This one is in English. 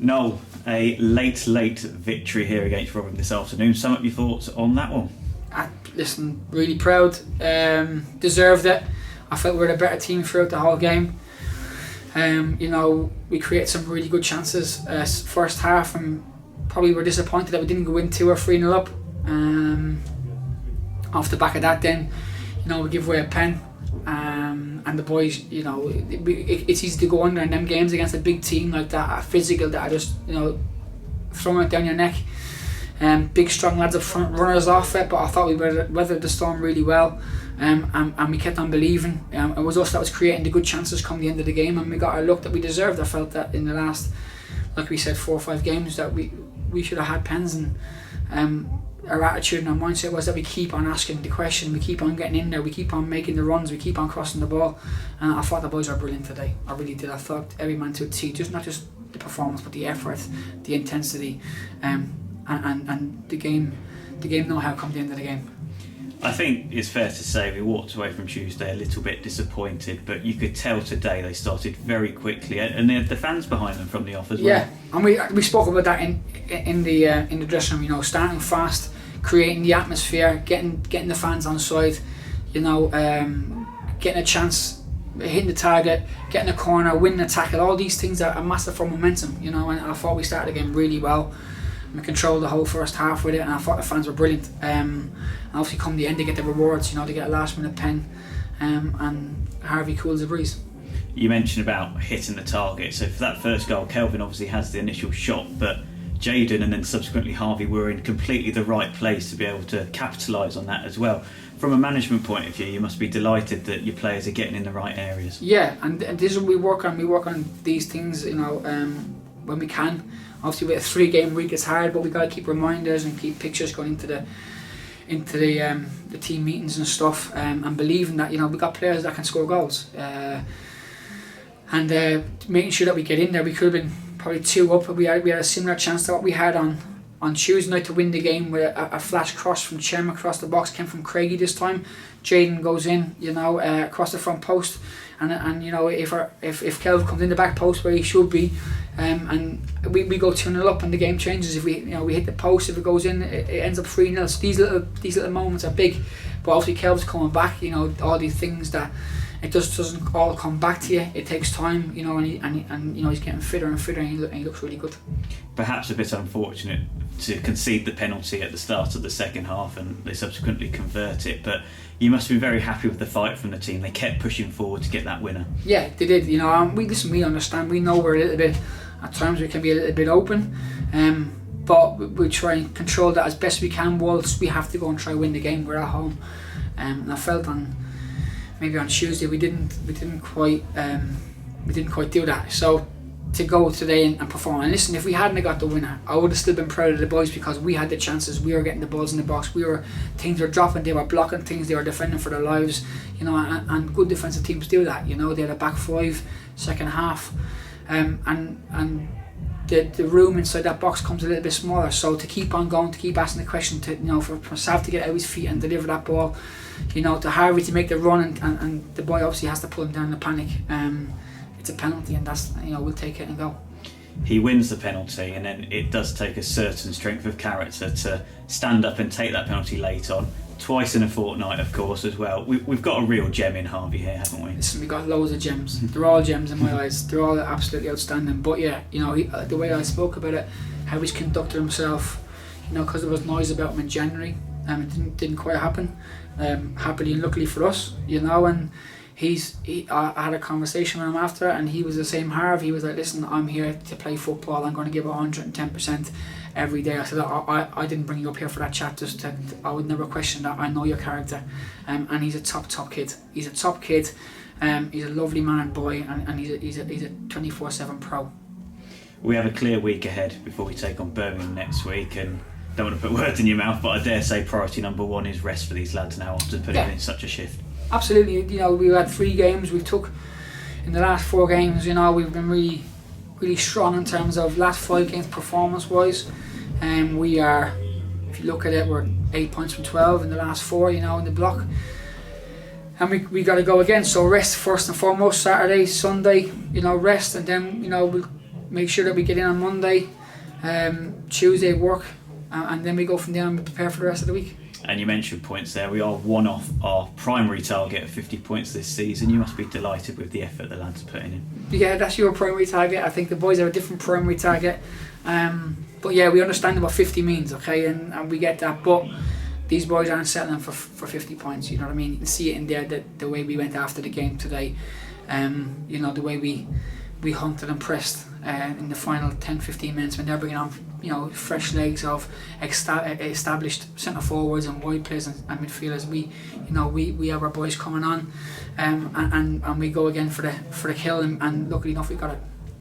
Noel, a late victory here against Rotherham this afternoon. Sum up your thoughts on that one. Listen, really proud. Deserved it. I felt we were the better team throughout the whole game. We created some really good chances first half, and probably were disappointed that we didn't go in 2 or 3-0 up. Off the back of that, then we give away a pen, and the boys, it's easy to go under in them games against a big team like that, a physical that are just throwing it down your neck. Big strong lads up front, runners off it, but I thought we weathered the storm really well, and we kept on believing. It was us that was creating the good chances come the end of the game, and we got our luck that we deserved. I felt that in the last, like we said, 4 or 5 games that we should have had pens, and our attitude and our mindset was that we keep on asking the question, we keep on getting in there, we keep on making the runs, we keep on crossing the ball, and I thought the boys were brilliant today. I really did. I thought every man to a T, not just the performance but the effort, the intensity, and the game know-how come the end of the game. I think it's fair to say we walked away from Tuesday a little bit disappointed, but you could tell today they started very quickly, and they had the fans behind them from the off as well. Yeah, and we spoke about that in the dressing room. Starting fast, creating the atmosphere, getting the fans on side, getting a chance, hitting the target, getting a corner, winning a tackle. All these things are massive for momentum. And I thought we started the game really well. We controlled the whole first half with it, and I thought the fans were brilliant. And obviously come the end they get the rewards, they get a last minute pen, and Harvey cools the breeze. You mentioned about hitting the target, so for that first goal Kelvin obviously has the initial shot, but Jayden and then subsequently Harvey were in completely the right place to be able to capitalise on that as well. From a management point of view, you must be delighted that your players are getting in the right areas. Yeah, and this is what we work on. We work on these things, when we can. Obviously with a 3-game week it's hard, but we got to keep reminders and keep pictures going into the team meetings and stuff, and believing that we got players that can score goals, and making sure that we get in there. We could have been probably 2 up, but we had a similar chance to what we had on Tuesday night to win the game with a flash cross from Chem across the box. Came from Craigie this time. Jayden goes in, across the front post, and if Kelvin comes in the back post where he should be, and we go 2-0 up and the game changes. If we hit the post, if it goes in, it ends up 3-0. So these little moments are big, but obviously Kelvin's coming back. All these things that it just doesn't all come back to you. It takes time, and he's getting fitter and fitter, and he looks really good. Perhaps a bit unfortunate to concede the penalty at the start of the second half, and they subsequently convert it. But you must have been very happy with the fight from the team. They kept pushing forward to get that winner. Yeah, they did. We understand. We know we're a little bit, at times we can be a little bit open, but we try and control that as best we can. Whilst we have to go and try win the game, we're at home, and I felt maybe on Tuesday we didn't quite do that. So to go today and perform, and listen, if we hadn't got the winner, I would have still been proud of the boys, because we had the chances, we were getting the balls in the box, things were dropping, they were blocking things, they were defending for their lives, and good defensive teams do that. They had a back 5 second half, and the room inside that box comes a little bit smaller. So to keep on going, to keep asking the question, for Sav to get out of his feet and deliver that ball, to Harvey to make the run, and the boy obviously has to pull him down in the panic. It's a penalty, and that's we'll take it and go. He wins the penalty, and then it does take a certain strength of character to stand up and take that penalty late on. Twice in a fortnight, of course, as well. We've got a real gem in Harvey here, haven't we? Listen, we've got loads of gems. They're all gems in my eyes. They're all absolutely outstanding. But yeah, the way I spoke about it, how he's conducted himself, because there was noise about him in January, it didn't quite happen. Happily and luckily for us, and I had a conversation with him after, and he was the same Harv. He was like, listen, I'm here to play football, I'm going to give 110% every day. I said, I didn't bring you up here for that chat, I would never question that. I know your character, and he's a top kid. He's a top kid, he's a lovely man and boy, and he's a 24/7 pro. We have a clear week ahead before we take on Birmingham next week, and don't want to put words in your mouth, but I dare say priority number 1 is rest for these lads now after putting in such a shift. Absolutely. We've had 3 games. We took in the last 4 games. We've been really, really strong in terms of last 5 games performance-wise. We are, if you look at it, we're 8 points from 12 in the last 4. In the block, and we got to go again. So rest first and foremost. Saturday, Sunday, rest, and then make sure that we get in on Monday, Tuesday work, and then we go from there and we prepare for the rest of the week. And you mentioned points there. We are one off our primary target of 50 points this season. You must be delighted with the effort the lads are putting in. Yeah, that's your primary target. I think the boys have a different primary target. But yeah, we understand what 50 means, okay, and we get that. But these boys aren't settling for 50 points, you know what I mean? You can see it in there, the way we went after the game today. You know, the way we hunted and pressed in the final 10-15 minutes when they're bringing on, you know, fresh legs of established centre forwards and wide players and midfielders. We have our boys coming on, and we go again for the kill, and luckily enough we got it.